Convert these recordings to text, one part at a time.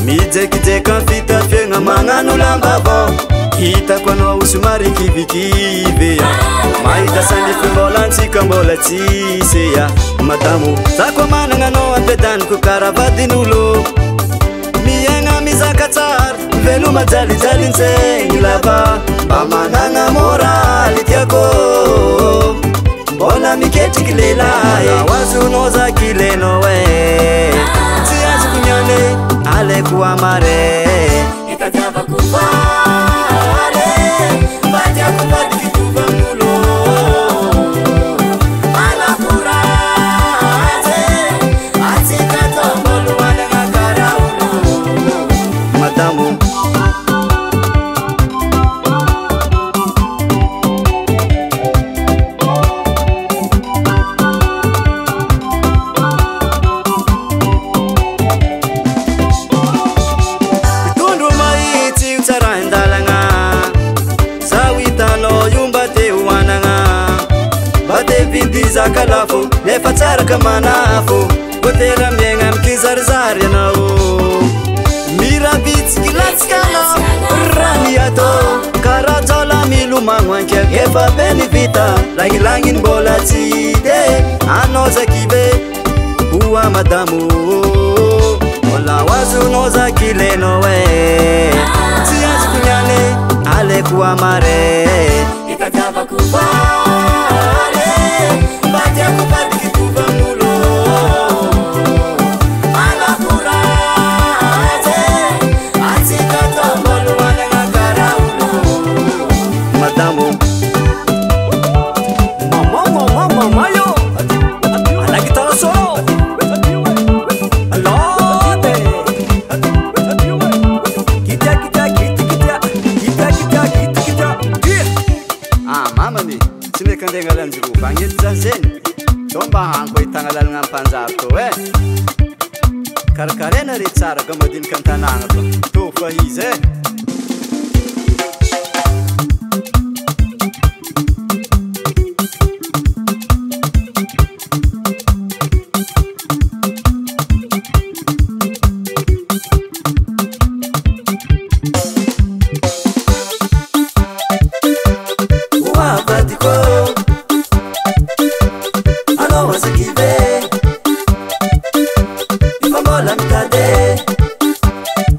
Mijekijeka fita fenga mangano lambavo hitako anao somary kivikive mahita sanify mbola antsika mbola tsisy madamo zako managna anao ampiadaniko karavadin'olo miaigna mizaka tsara veloma jalijalintsegny lava mba managna moraly tiako mbola miketriky lelahy oazonao zaky lenao tsy azoko niane aleko amare itadiavako vale mbatiako mbadikitovan'olo manakuraze atsika tombolo managna kara olo madamo kalafo nefa tsara ka manafo kotera miaigna mikizarizary anao mirabitsiky latsikana rany ato karaha jaola milomagno ankiako efa be ny vita lagnilagny mbola tsy de anao zakive hoa madamo mbola oazonao zaky lenao tsy azoko niane aleko amare itadiavako vale mbatiako mbadikitovan'olo manakuraze atsika tombolo managna kara olo madamo mama yo alakitara solo alote kita mamani tsy meka andegna lanjiro bagnety zany zegny to mba hanko hitagna lalagna ampanjary to karakarena re tsara gamadinika an-tanàgna to fa izy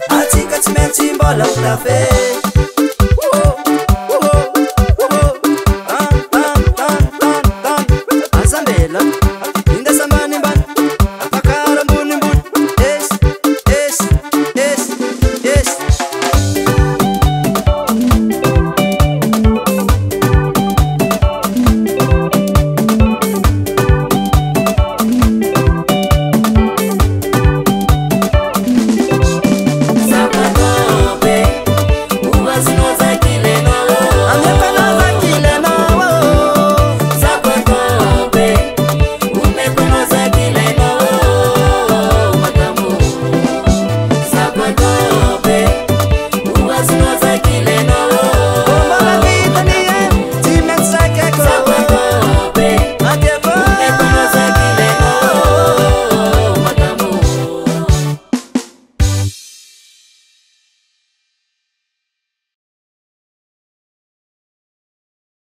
Atika tsy maintsy mbola ho tafe